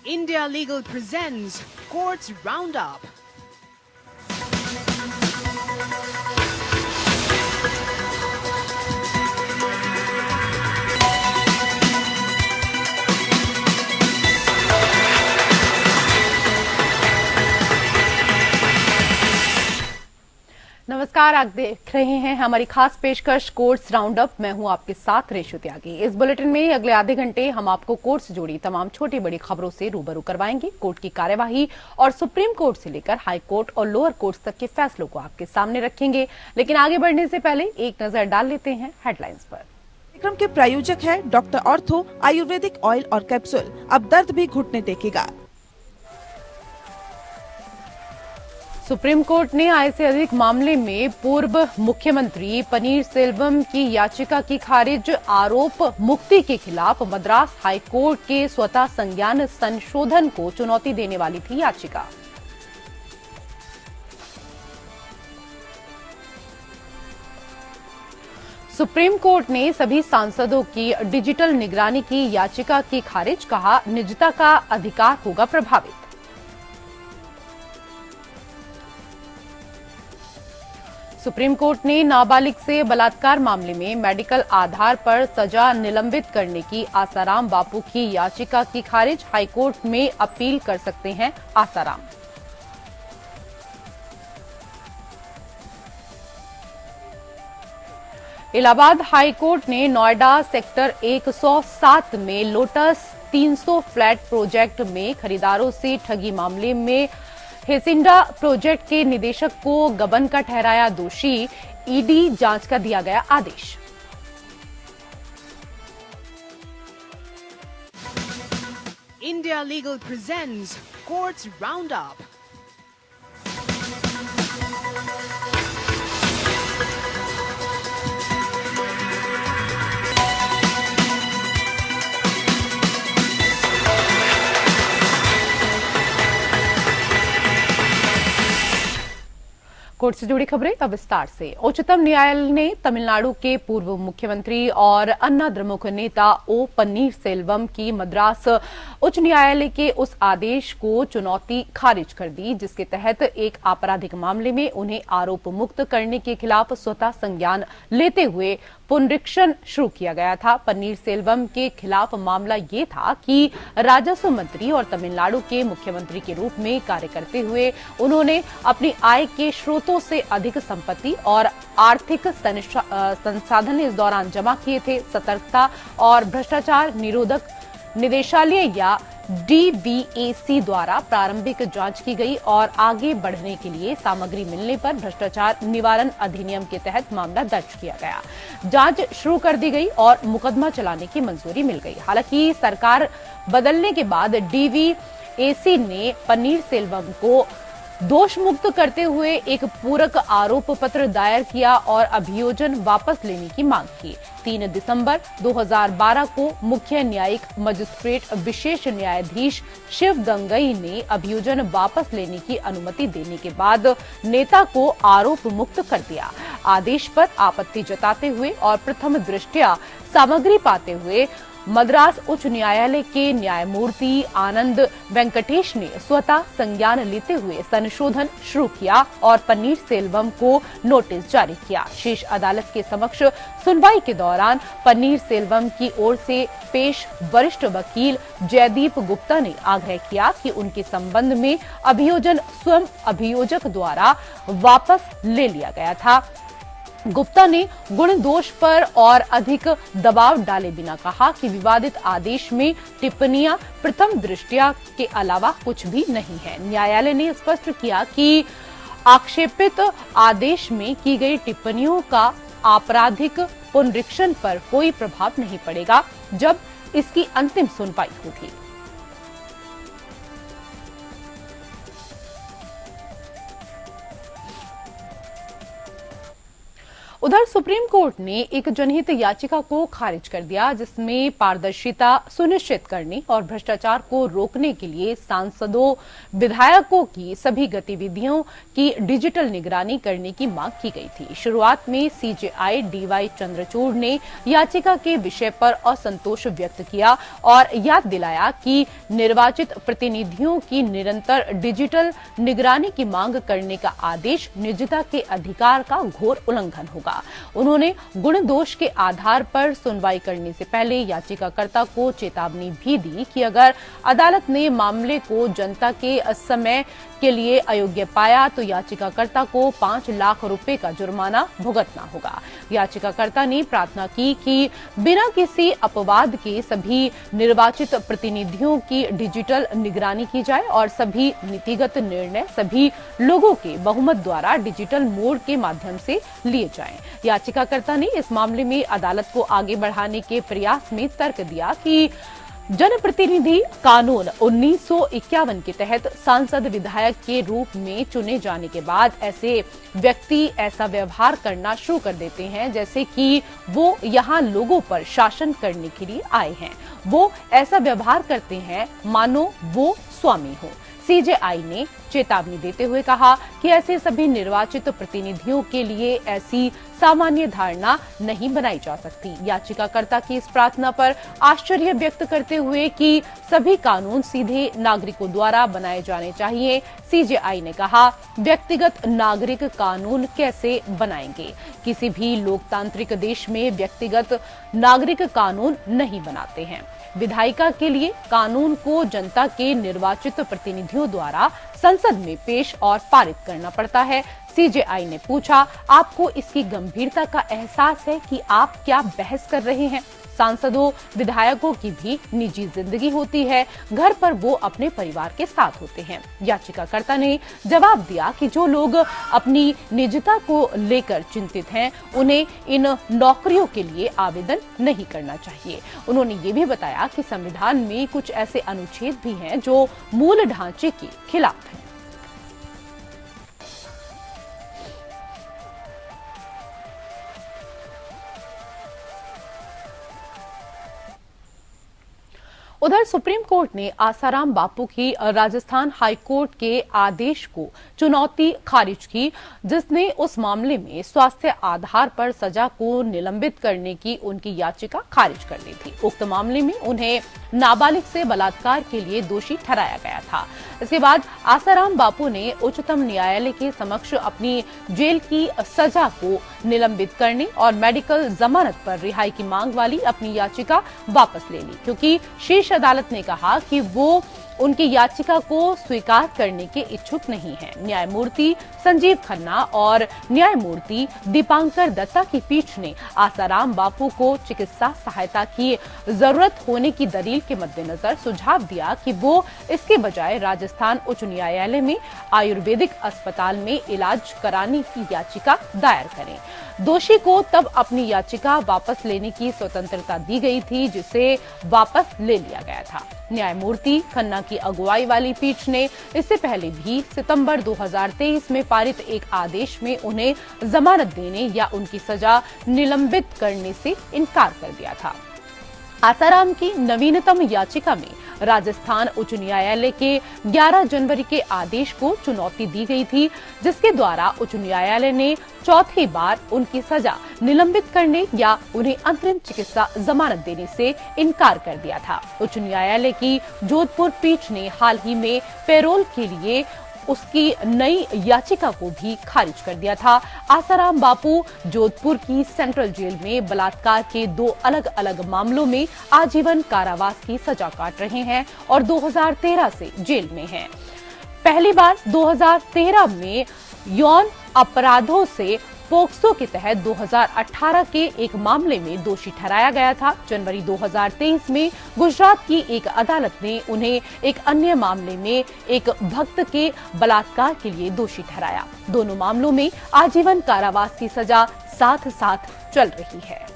India Legal presents Courts Roundup. नमस्कार, आप देख रहे हैं हमारी खास पेशकश कोर्ट्स राउंड अप। मैं हूं आपके साथ रेशु त्यागी। इस बुलेटिन में अगले आधे घंटे हम आपको कोर्ट से जुड़ी तमाम छोटी बड़ी खबरों से रूबरू करवाएंगे। कोर्ट की कार्यवाही और सुप्रीम कोर्ट से लेकर हाई कोर्ट और लोअर कोर्ट तक के फैसलों को आपके सामने रखेंगे। लेकिन आगे बढ़ने से पहले एक नजर डाल लेते हैं हेडलाइंस पर। कार्यक्रम के प्रायोजक है डॉक्टर ऑर्थो आयुर्वेदिक ऑयल और कैप्सूल। अब दर्द भी घुटने टेकेगा। सुप्रीम कोर्ट ने आय से अधिक मामले में पूर्व मुख्यमंत्री पनीर सेल्वम की याचिका की खारिज। आरोप मुक्ति के खिलाफ मद्रास हाई कोर्ट के स्वतः संज्ञान संशोधन को चुनौती देने वाली थी याचिका। सुप्रीम कोर्ट ने सभी सांसदों की डिजिटल निगरानी की याचिका की खारिज। कहा, निजता का अधिकार होगा प्रभावित। सुप्रीम कोर्ट ने नाबालिग से बलात्कार मामले में मेडिकल आधार पर सजा निलंबित करने की आसाराम बापू की याचिका की खारिज। हाईकोर्ट में अपील कर सकते हैं आसाराम। इलाहाबाद हाईकोर्ट ने नोएडा सेक्टर 107 में लोटस 300 फ्लैट प्रोजेक्ट में खरीदारों से ठगी मामले में हेसिंडा प्रोजेक्ट के निदेशक को गबन का ठहराया दोषी। ईडी जांच का दिया गया आदेश। India Legal presents Courts Roundup. Court से जुड़ी खबरें अब विस्तार से। उच्चतम न्यायालय ने तमिलनाडु के पूर्व मुख्यमंत्री और अन्ना द्रमुक नेता ओ पन्नीर सेल्वम की मद्रास उच्च न्यायालय के उस आदेश को चुनौती खारिज कर दी जिसके तहत एक आपराधिक मामले में उन्हें आरोप मुक्त करने के खिलाफ स्वतः संज्ञान लेते हुए पुनरीक्षण शुरू किया गया था। पन्नीर सेल्वम के खिलाफ मामला ये था कि राजस्व मंत्री और तमिलनाडु के मुख्यमंत्री के रूप में कार्य करते हुए उन्होंने अपनी आय के स्रोतों से अधिक संपत्ति और आर्थिक संसाधन इस दौरान जमा किए थे। सतर्कता और भ्रष्टाचार निरोधक निदेशालय या डीबीएसी द्वारा प्रारंभिक जांच की गई और आगे बढ़ने के लिए सामग्री मिलने पर भ्रष्टाचार निवारण अधिनियम के तहत मामला दर्ज किया गया। जांच शुरू कर दी गई और मुकदमा चलाने की मंजूरी मिल गई। हालांकि सरकार बदलने के बाद डीबीएसी ने पन्नीर सेल्वम को दोष मुक्त करते हुए एक पूरक आरोप पत्र दायर किया और अभियोजन वापस लेने की मांग की। 3 दिसंबर 2012 को मुख्य न्यायिक मजिस्ट्रेट विशेष न्यायाधीश शिव गंगई ने अभियोजन वापस लेने की अनुमति देने के बाद नेता को आरोप मुक्त कर दिया। आदेश पर आपत्ति जताते हुए और प्रथम दृष्टया सामग्री पाते हुए मद्रास उच्च न्यायालय के न्यायमूर्ति आनंद वेंकटेश ने स्वतः संज्ञान लेते हुए संशोधन शुरू किया और पन्नीर सेल्वम को नोटिस जारी किया। शीर्ष अदालत के समक्ष सुनवाई के दौरान पन्नीर सेल्वम की ओर से पेश वरिष्ठ वकील जयदीप गुप्ता ने आग्रह किया कि उनके संबंध में अभियोजन स्वयं अभियोजक द्वारा वापस ले लिया गया था। गुप्ता ने गुण दोष पर और अधिक दबाव डाले बिना कहा कि विवादित आदेश में टिप्पणियां प्रथम दृष्टया के अलावा कुछ भी नहीं है। न्यायालय ने स्पष्ट किया कि आक्षेपित आदेश में की गई टिप्पणियों का आपराधिक पुनरीक्षण पर कोई प्रभाव नहीं पड़ेगा जब इसकी अंतिम सुनवाई होगी। उधर सुप्रीम कोर्ट ने एक जनहित याचिका को खारिज कर दिया, जिसमें पारदर्शिता सुनिश्चित करने और भ्रष्टाचार को रोकने के लिए सांसदों विधायकों की सभी गतिविधियों की डिजिटल निगरानी करने की मांग की गई थी। शुरुआत में सीजेआई डीवाई चंद्रचूड़ ने याचिका के विषय पर असंतोष व्यक्त किया और याद दिलाया कि निर्वाचित प्रतिनिधियों की निरंतर डिजिटल निगरानी की मांग करने का आदेश निजता के अधिकार का घोर उल्लंघन होगा। उन्होंने गुण दोष के आधार पर सुनवाई करने से पहले याचिकाकर्ता को चेतावनी भी दी कि अगर अदालत ने मामले को जनता के समय के लिए अयोग्य पाया तो याचिकाकर्ता को 5 लाख रुपए का जुर्माना भुगतना होगा। याचिकाकर्ता ने प्रार्थना की कि बिना किसी अपवाद के सभी निर्वाचित प्रतिनिधियों की डिजिटल निगरानी की जाए और सभी नीतिगत निर्णय सभी लोगों के बहुमत द्वारा डिजिटल मोड के माध्यम से लिए जाएं। याचिकाकर्ता ने इस मामले में अदालत को आगे बढ़ाने के प्रयास में तर्क दिया कि जनप्रतिनिधि कानून 1951 के तहत सांसद विधायक के रूप में चुने जाने के बाद ऐसे व्यक्ति ऐसा व्यवहार करना शुरू कर देते हैं जैसे कि वो यहाँ लोगों पर शासन करने के लिए आए हैं। वो ऐसा व्यवहार करते हैं मानो वो स्वामी हो। सीजेआई ने चेतावनी देते हुए कहा कि ऐसे सभी निर्वाचित प्रतिनिधियों के लिए ऐसी सामान्य धारणा नहीं बनाई जा सकती। याचिकाकर्ता की इस प्रार्थना पर आश्चर्य व्यक्त करते हुए कि सभी कानून सीधे नागरिकों द्वारा बनाए जाने चाहिए, सीजेआई ने कहा, व्यक्तिगत नागरिक कानून कैसे बनाएंगे? किसी भी लोकतांत्रिक देश में व्यक्तिगत नागरिक कानून नहीं बनाते हैं। विधायिका के लिए कानून को जनता के निर्वाचित प्रतिनिधियों द्वारा संसद में पेश और पारित करना पड़ता है। सीजेआई ने पूछा, आपको इसकी गंभीरता का एहसास है कि आप क्या बहस कर रहे हैं? सांसदों विधायकों की भी निजी जिंदगी होती है, घर पर वो अपने परिवार के साथ होते हैं। याचिकाकर्ता ने जवाब दिया कि जो लोग अपनी निजता को लेकर चिंतित हैं, उन्हें इन नौकरियों के लिए आवेदन नहीं करना चाहिए। उन्होंने ये भी बताया कि संविधान में कुछ ऐसे अनुच्छेद भी हैं जो मूल ढांचे के खिलाफ हैं। उधर सुप्रीम कोर्ट ने आसाराम बापू की राजस्थान हाई कोर्ट के आदेश को चुनौती खारिज की, जिसने उस मामले में स्वास्थ्य आधार पर सजा को निलंबित करने की उनकी याचिका खारिज कर दी थी। उक्त मामले में उन्हें नाबालिग से बलात्कार के लिए दोषी ठहराया गया था। इसके बाद आसाराम बापू ने उच्चतम न्यायालय के समक्ष अपनी जेल की सजा को निलंबित करने और मेडिकल जमानत पर रिहाई की मांग वाली अपनी याचिका वापस ले ली, क्योंकि शीर्ष अदालत ने कहा कि वो उनकी याचिका को स्वीकार करने के इच्छुक नहीं है। न्यायमूर्ति संजीव खन्ना और न्यायमूर्ति दीपांकर दत्ता की पीठ ने आसाराम बापू को चिकित्सा सहायता की जरूरत होने की दलील के मद्देनजर सुझाव दिया कि वो इसके बजाय राजस्थान उच्च न्यायालय में आयुर्वेदिक अस्पताल में इलाज कराने की याचिका दायर करें। दोषी को तब अपनी याचिका वापस लेने की स्वतंत्रता दी गई थी, जिसे वापस ले लिया गया था। न्यायमूर्ति खन्ना की अगुवाई वाली पीठ ने इससे पहले भी सितंबर 2023 में पारित एक आदेश में उन्हें जमानत देने या उनकी सजा निलंबित करने से इनकार कर दिया था। आसाराम की नवीनतम याचिका में राजस्थान उच्च न्यायालय के 11 जनवरी के आदेश को चुनौती दी गई थी, जिसके द्वारा उच्च न्यायालय ने चौथी बार उनकी सजा निलंबित करने या उन्हें अंतरिम चिकित्सा जमानत देने से इनकार कर दिया था। उच्च न्यायालय की जोधपुर पीठ ने हाल ही में पैरोल के लिए उसकी नई याचिका को भी खारिज कर दिया था। आसाराम बापू जोधपुर की सेंट्रल जेल में बलात्कार के 2 अलग अलग मामलों में आजीवन कारावास की सजा काट रहे हैं और 2013 से जेल में हैं। पहली बार 2013 में यौन अपराधों से पोक्सो के तहत 2018 के एक मामले में दोषी ठहराया गया था। जनवरी 2023 में गुजरात की एक अदालत ने उन्हें एक अन्य मामले में एक भक्त के बलात्कार के लिए दोषी ठहराया। दोनों मामलों में आजीवन कारावास की सजा साथ साथ चल रही है।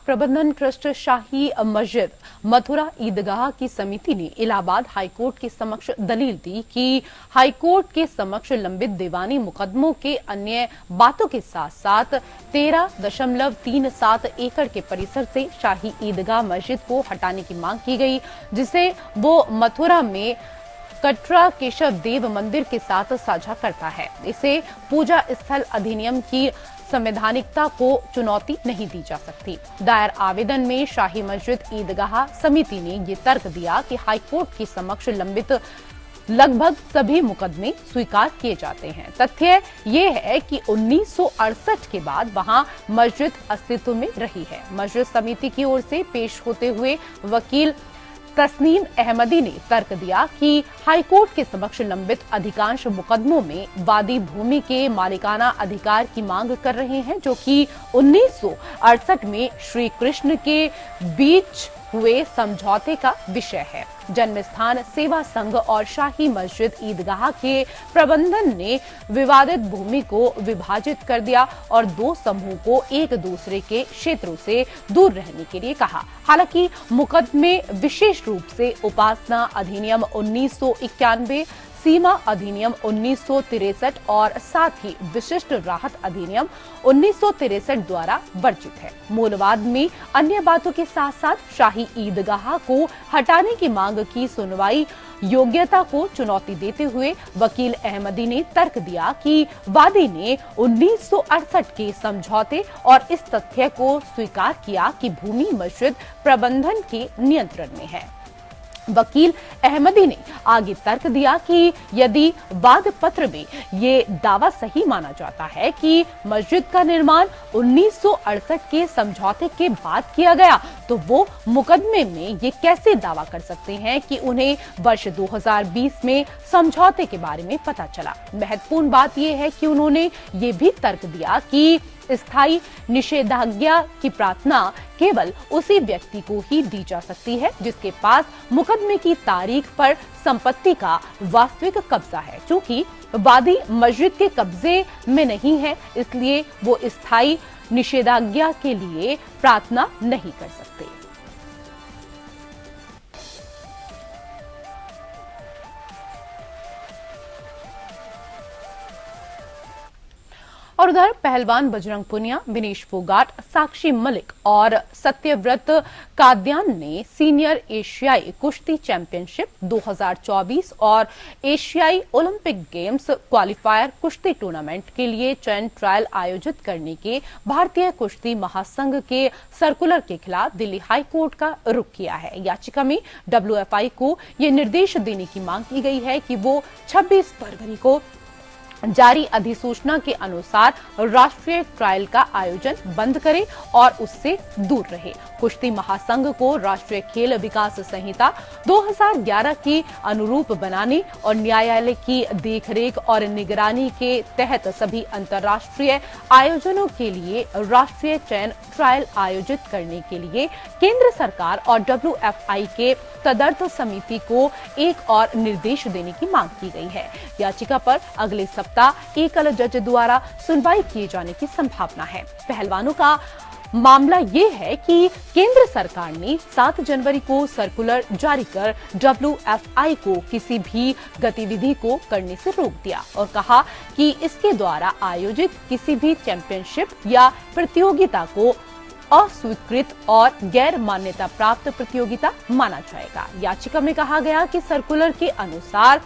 प्रबंधन ट्रस्ट शाही मस्जिद मथुरा ईदगाह की समिति ने इलाहाबाद हाईकोर्ट के समक्ष दलील दी कि हाईकोर्ट के समक्ष लंबित दीवानी मुकदमों के अन्य बातों के साथ साथ 13.37 एकड़ के परिसर से शाही ईदगाह मस्जिद को हटाने की मांग की गई, जिसे वो मथुरा में कटरा केशव देव मंदिर के साथ साझा करता है। इसे पूजा स्थल अधिनियम की संवैधानिकता को चुनौती नहीं दी जा सकती। दायर आवेदन में शाही मस्जिद ईदगाह समिति ने ये तर्क दिया कि हाईकोर्ट के समक्ष लंबित लगभग सभी मुकदमे स्वीकार किए जाते हैं। तथ्य ये है कि 1968 के बाद वहां मस्जिद अस्तित्व में रही है। मस्जिद समिति की ओर से पेश होते हुए वकील तस्नीम अहमदी ने तर्क दिया कि हाईकोर्ट के समक्ष लंबित अधिकांश मुकदमों में वादी भूमि के मालिकाना अधिकार की मांग कर रहे हैं, जो कि 1968 में श्री कृष्ण के बीच हुए समझौते का विषय है। जन्म स्थान सेवा संघ और शाही मस्जिद ईदगाह के प्रबंधन ने विवादित भूमि को विभाजित कर दिया और दो समूह को एक दूसरे के क्षेत्रों से दूर रहने के लिए कहा। हालांकि मुकदमे विशेष रूप से उपासना अधिनियम 1991, सीमा अधिनियम 1963 और साथ ही विशिष्ट राहत अधिनियम 1963 द्वारा वर्जित है। मूलवाद में अन्य बातों के साथ साथ शाही ईदगाह को हटाने की मांग की सुनवाई योग्यता को चुनौती देते हुए वकील अहमदी ने तर्क दिया कि वादी ने 1968 के समझौते और इस तथ्य को स्वीकार किया कि भूमि मस्जिद प्रबंधन के नियंत्रण में है। वकील अहमदी ने आगे तर्क दिया कि यदि वाद पत्र में ये दावा सही माना जाता है कि मस्जिद का निर्माण 1968 के समझौते के बाद किया गया, तो वो मुकदमे में ये कैसे दावा कर सकते हैं कि उन्हें वर्ष 2020 में समझौते के बारे में पता चला। महत्वपूर्ण बात यह है कि उन्होंने ये भी तर्क दिया कि स्थायी निषेधाज्ञा की प्रार्थना केवल उसी व्यक्ति को ही दी जा सकती है जिसके पास मुकदमे की तारीख पर संपत्ति का वास्तविक कब्जा है। चूंकि वादी मस्जिद के कब्जे में नहीं है, इसलिए वो स्थायी निषेधाज्ञा के लिए प्रार्थना नहीं कर सकते। और उधर पहलवान बजरंग पुनिया, विनेश फोगाट, साक्षी मलिक और सत्यव्रत काद्यान ने सीनियर एशियाई कुश्ती चैंपियनशिप 2024 और एशियाई ओलंपिक गेम्स क्वालिफायर कुश्ती टूर्नामेंट के लिए चयन ट्रायल आयोजित करने के भारतीय कुश्ती महासंघ के सर्कुलर के खिलाफ दिल्ली हाई कोर्ट का रुख किया है। याचिका में WFI को ये निर्देश देने की मांग की गई है कि वो 26 फरवरी को जारी अधिसूचना के अनुसार राष्ट्रीय ट्रायल का आयोजन बंद करे और उससे दूर रहे। कुश्ती महासंघ को राष्ट्रीय खेल विकास संहिता 2011 की अनुरूप बनाने और न्यायालय की देखरेख और निगरानी के तहत सभी अंतर्राष्ट्रीय आयोजनों के लिए राष्ट्रीय चयन ट्रायल आयोजित करने के लिए केंद्र सरकार और WFI के तदर्थ समिति को एक और निर्देश देने की मांग की गई है। याचिका पर अगले सप्ताह एकल जज द्वारा सुनवाई किए जाने की संभावना है। पहलवानों का मामला ये है कि केंद्र सरकार ने 7 जनवरी को सर्कुलर जारी कर WFI को किसी भी गतिविधि को करने से रोक दिया और कहा कि इसके द्वारा आयोजित किसी भी चैंपियनशिप या प्रतियोगिता को अस्वीकृत और गैर मान्यता प्राप्त प्रतियोगिता माना जाएगा। याचिका में कहा गया कि सर्कुलर के अनुसार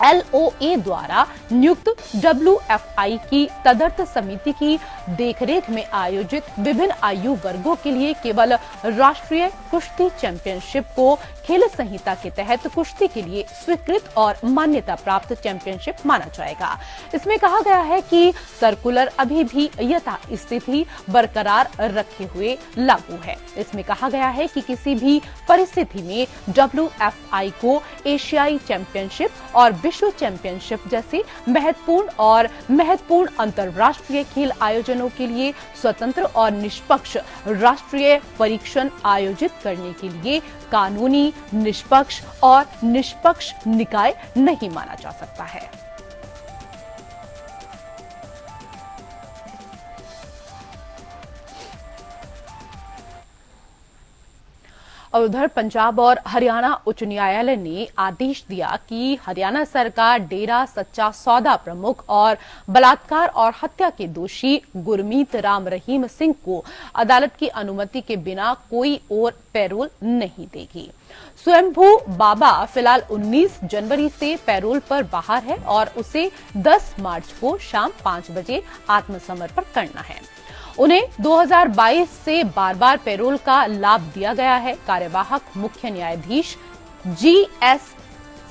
LOA द्वारा नियुक्त WFI की तदर्थ समिति की देखरेख में आयोजित विभिन्न आयु वर्गों के लिए केवल राष्ट्रीय कुश्ती चैंपियनशिप को खेल संहिता के तहत कुश्ती के लिए स्वीकृत और मान्यता प्राप्त चैंपियनशिप माना जाएगा। इसमें कहा गया है कि सर्कुलर अभी भी यथा स्थिति बरकरार रखे हुए लागू है। इसमें कहा गया है कि किसी भी परिस्थिति में WFI को एशियाई चैंपियनशिप और विश्व चैंपियनशिप जैसे महत्वपूर्ण अंतर्राष्ट्रीय खेल आयोजनों के लिए स्वतंत्र और निष्पक्ष राष्ट्रीय परीक्षण आयोजित करने के लिए कानूनी, निष्पक्ष और निष्पक्ष निकाय नहीं माना जा सकता है। और उधर पंजाब और हरियाणा उच्च न्यायालय ने आदेश दिया कि हरियाणा सरकार डेरा सच्चा सौदा प्रमुख और बलात्कार और हत्या के दोषी गुरमीत राम रहीम सिंह को अदालत की अनुमति के बिना कोई और पैरोल नहीं देगी। स्वयंभू बाबा फिलहाल 19 जनवरी से पैरोल पर बाहर है और उसे 10 मार्च को शाम 5 बजे आत्मसमर्पण करना है। उन्हें 2022 से बार-बार पैरोल का लाभ दिया गया है। कार्यवाहक मुख्य न्यायाधीश GS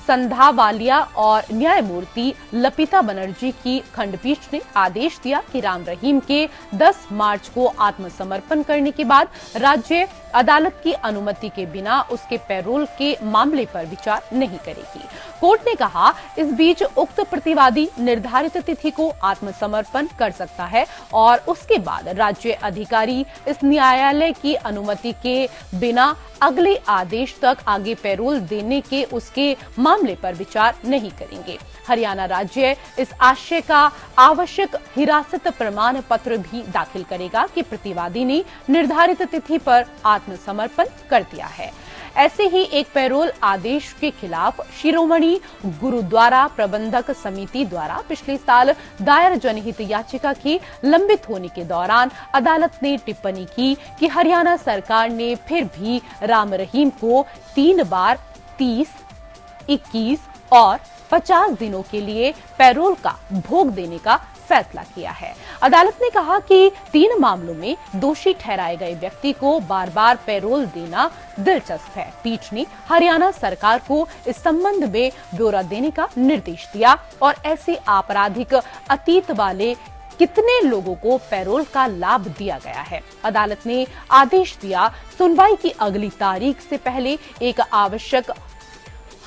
संधावालिया और न्यायमूर्ति लपिता बनर्जी की खंडपीठ ने आदेश दिया कि राम रहीम के 10 मार्च को आत्मसमर्पण करने के बाद राज्य अदालत की अनुमति के बिना उसके पैरोल के मामले पर विचार नहीं करेगी। कोर्ट ने कहा, इस बीच उक्त प्रतिवादी निर्धारित तिथि को आत्मसमर्पण कर सकता है और उसके बाद राज्य अधिकारी इस न्यायालय की अनुमति के बिना अगले आदेश तक आगे पैरोल देने के उसके मामले पर विचार नहीं करेंगे। हरियाणा राज्य इस आशय का आवश्यक हिरासत प्रमाण पत्र भी दाखिल करेगा कि प्रतिवादी ने निर्धारित तिथि पर आत्मसमर्पण कर दिया है। ऐसे ही एक पैरोल आदेश के खिलाफ शिरोमणि गुरुद्वारा प्रबंधक समिति द्वारा पिछले साल दायर जनहित याचिका की लंबित होने के दौरान अदालत ने टिप्पणी की कि हरियाणा सरकार ने फिर भी राम रहीम को 3 बार 30, 21 और 50 दिनों के लिए पैरोल का भोग देने का फैसला किया है। अदालत ने कहा कि 3 मामलों में दोषी ठहराए गए व्यक्ति को बार बार पैरोल देना दिलचस्प है। पीठ ने हरियाणा सरकार को इस संबंध में ब्यौरा देने का निर्देश दिया और ऐसे आपराधिक अतीत वाले कितने लोगों को पैरोल का लाभ दिया गया है। अदालत ने आदेश दिया, सुनवाई की अगली तारीख से पहले एक आवश्यक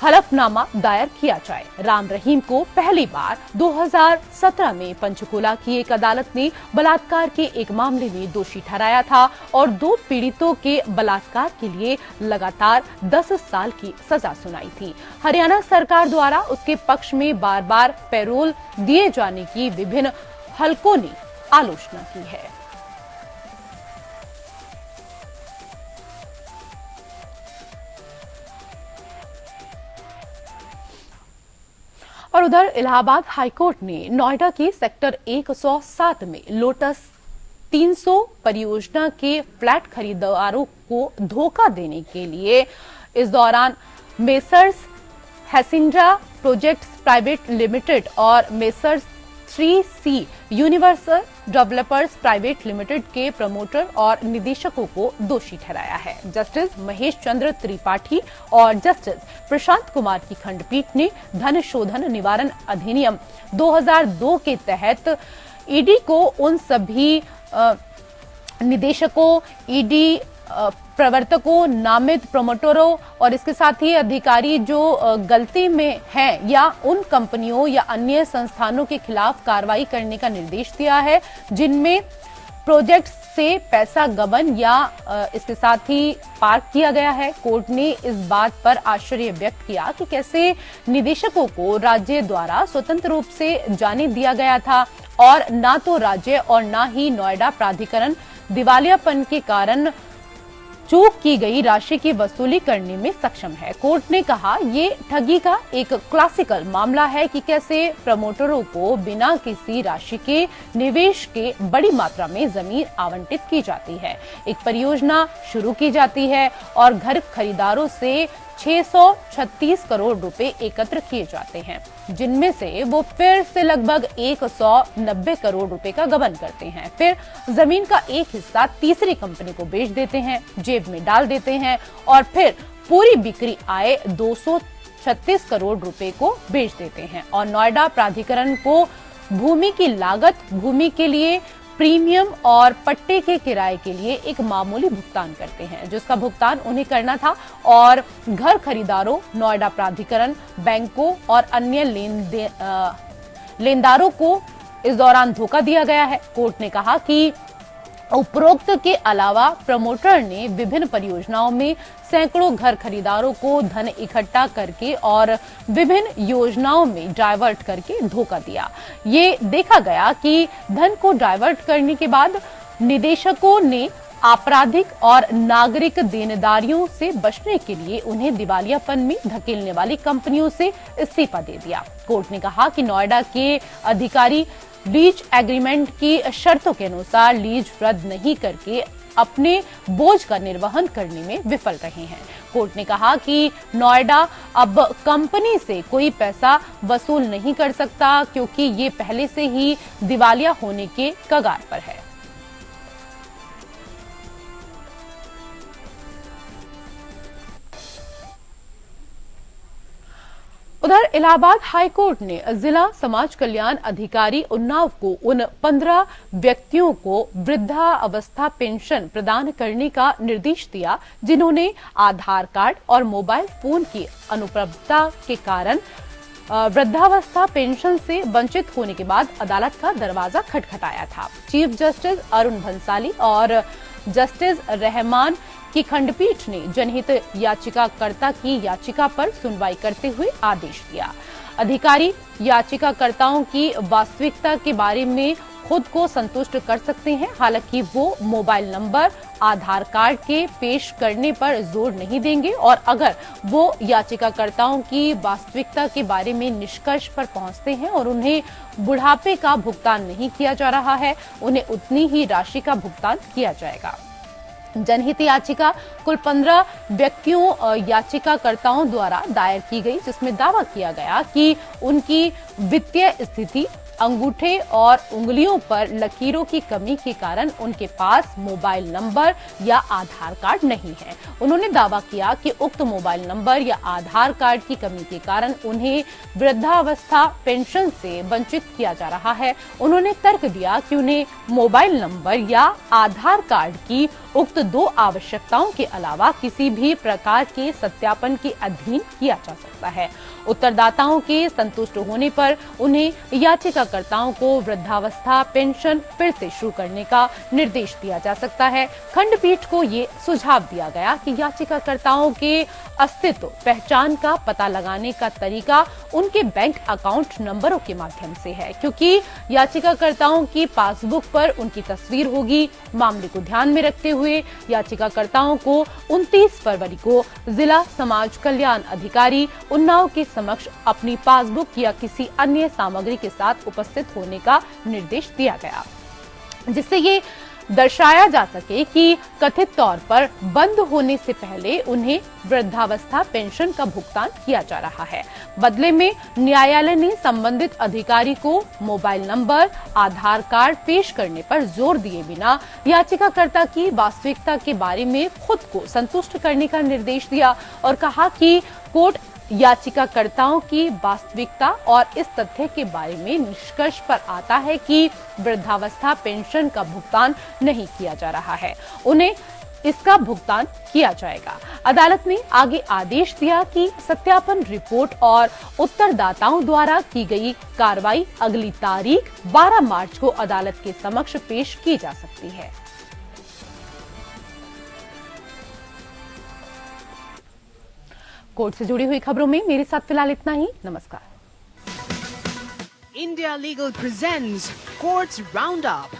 हलफनामा दायर किया जाए। राम रहीम को पहली बार 2017 में पंचकुला की एक अदालत ने बलात्कार के एक मामले में दोषी ठहराया था और 2 पीड़ितों के बलात्कार के लिए लगातार 10 साल की सजा सुनाई थी। हरियाणा सरकार द्वारा उसके पक्ष में बार बार पैरोल दिए जाने की विभिन्न हलकों ने आलोचना की है। और उधर इलाहाबाद हाईकोर्ट ने नोएडा के सेक्टर 107 में लोटस 300 परियोजना के फ्लैट खरीदारों को धोखा देने के लिए इस दौरान मेसर्स हैसिंड्रा प्रोजेक्ट्स प्राइवेट लिमिटेड और messrs 3C universal developers private limited के प्रमोटर और निदेशकों को दोषी ठहराया है। जस्टिस महेश चंद्र त्रिपाठी और जस्टिस प्रशांत कुमार की खंडपीठ ने धन शोधन निवारण अधिनियम 2002 के तहत ईडी को उन सभी निदेशकों, ईडी प्रवर्तकों, नामित प्रमोटरों और इसके साथ ही अधिकारी जो गलती में हैं या उन कंपनियों या अन्य संस्थानों के खिलाफ कार्रवाई करने का निर्देश दिया है जिनमें प्रोजेक्ट से पैसा गबन या इसके साथ ही पार्क किया गया है। कोर्ट ने इस बात पर आश्चर्य व्यक्त किया कि कैसे निदेशकों को राज्य द्वारा स्वतंत्र रूप से जाने दिया गया था और ना तो राज्य और ना ही नोएडा प्राधिकरण दिवालियापन के कारण चूक की गई राशि की वसूली करने में सक्षम है। कोर्ट ने कहा, ये ठगी का एक क्लासिकल मामला है कि कैसे प्रमोटरों को बिना किसी राशि के निवेश के बड़ी मात्रा में जमीन आवंटित की जाती है। एक परियोजना शुरू की जाती है और घर खरीदारों से 636 करोड़ रुपए एकत्र किए जाते हैं, जिनमें से वो फिर से लगभग 190 करोड़ रुपए का गबन करते हैं। फिर जमीन का एक हिस्सा तीसरी कंपनी को बेच देते हैं, जेब में डाल देते हैं और फिर पूरी बिक्री आए 236 करोड़ रुपए को बेच देते हैं और नोएडा प्राधिकरण को भूमि की लागत, भूमि के लिए प्रीमियम और पट्टे के किराए के लिए एक मामूली भुगतान करते हैं, जिसका भुगतान उन्हें करना था और घर खरीदारों, नोएडा प्राधिकरण, बैंकों और अन्य लेनदारों को इस दौरान धोखा दिया गया है। कोर्ट ने कहा कि उपरोक्त के अलावा प्रमोटर ने विभिन्न परियोजनाओं में सैकड़ों घर खरीदारों को धन इकट्ठा करके और विभिन्न योजनाओं में डाइवर्ट करके धोखा दिया। ये देखा गया कि धन को डाइवर्ट करने के बाद निदेशकों ने आपराधिक और नागरिक देनदारियों से बचने के लिए उन्हें दिवालियापन में धकेलने वाली कंपनियों से इस्तीफा दे दिया। कोर्ट ने कहा कि नोएडा के अधिकारी लीज एग्रीमेंट की शर्तों के अनुसार लीज रद्द नहीं करके अपने बोझ का निर्वहन करने में विफल रहे हैं। कोर्ट ने कहा कि नोएडा अब कंपनी से कोई पैसा वसूल नहीं कर सकता क्योंकि ये पहले से ही दिवालिया होने के कगार पर है। उधर इलाहाबाद हाईकोर्ट ने जिला समाज कल्याण अधिकारी उन्नाव को उन 15 व्यक्तियों को वृद्धावस्था पेंशन प्रदान करने का निर्देश दिया जिन्होंने आधार कार्ड और मोबाइल फोन की अनुपलब्धता के कारण वृद्धावस्था पेंशन से वंचित होने के बाद अदालत का दरवाजा खटखटाया था। चीफ जस्टिस अरुण भंसाली और जस्टिस रहमान की खंडपीठ ने जनहित याचिकाकर्ता की याचिका पर सुनवाई करते हुए आदेश दिया। अधिकारी याचिकाकर्ताओं की वास्तविकता के बारे में खुद को संतुष्ट कर सकते हैं, हालांकि वो मोबाइल नंबर आधार कार्ड के पेश करने पर जोर नहीं देंगे और अगर वो याचिकाकर्ताओं की वास्तविकता के बारे में निष्कर्ष पर पहुंचते हैं और उन्हें बुढ़ापे का भुगतान नहीं किया जा रहा है, उन्हें उतनी ही राशि का भुगतान किया जाएगा। जनहित याचिका कुल 15 व्यक्तियों याचिकाकर्ताओं द्वारा दायर की गई, जिसमें दावा किया गया कि उनकी वित्तीय स्थिति, अंगूठे और उंगलियों पर लकीरों की कमी के कारण उनके पास मोबाइल नंबर या आधार कार्ड नहीं है। उन्होंने दावा किया कि उक्त मोबाइल नंबर या आधार कार्ड की कमी के कारण उन्हें वृद्धावस्था पेंशन से वंचित किया जा रहा है। उन्होंने तर्क दिया कि उन्हें मोबाइल नंबर या आधार कार्ड की उक्त 2 आवश्यकताओं के अलावा किसी भी प्रकार के सत्यापन के अधीन किया जा सकता है। उत्तरदाताओं के संतुष्ट होने पर उन्हें याचिकाकर्ताओं को वृद्धावस्था पेंशन फिर से शुरू करने का निर्देश दिया जा सकता है। खंडपीठ को ये सुझाव दिया गया कि याचिकाकर्ताओं के अस्तित्व, पहचान का पता लगाने का तरीका उनके बैंक अकाउंट नंबरों के माध्यम से है, क्योंकि याचिकाकर्ताओं की पासबुक पर उनकी तस्वीर होगी। मामले को ध्यान में रखते हुए याचिकाकर्ताओं को 29 फरवरी को जिला समाज कल्याण अधिकारी उन्नाव के समक्ष अपनी पासबुक या किसी अन्य सामग्री के साथ उपस्थित होने का निर्देश दिया गया, जिससे ये दर्शाया जा सके कि कथित तौर पर बंद होने से पहले उन्हें वृद्धावस्था पेंशन का भुगतान किया जा रहा है। बदले में न्यायालय ने संबंधित अधिकारी को मोबाइल नंबर, आधार कार्ड पेश करने पर जोर दिए बिना याचिकाकर्ता की वास्तविकता के बारे में खुद को संतुष्ट करने का निर्देश दिया और कहा कि कोर्ट याचिकाकर्ताओं की वास्तविकता और इस तथ्य के बारे में निष्कर्ष पर आता है कि वृद्धावस्था पेंशन का भुगतान नहीं किया जा रहा है, उन्हें इसका भुगतान किया जाएगा। अदालत ने आगे आदेश दिया कि सत्यापन रिपोर्ट और उत्तरदाताओं द्वारा की गई कार्रवाई अगली तारीख 12 मार्च को अदालत के समक्ष पेश की जा सकती है। कोर्ट से जुड़ी हुई खबरों में मेरे साथ फिलहाल इतना ही। नमस्कार। India Legal presents Courts Roundup.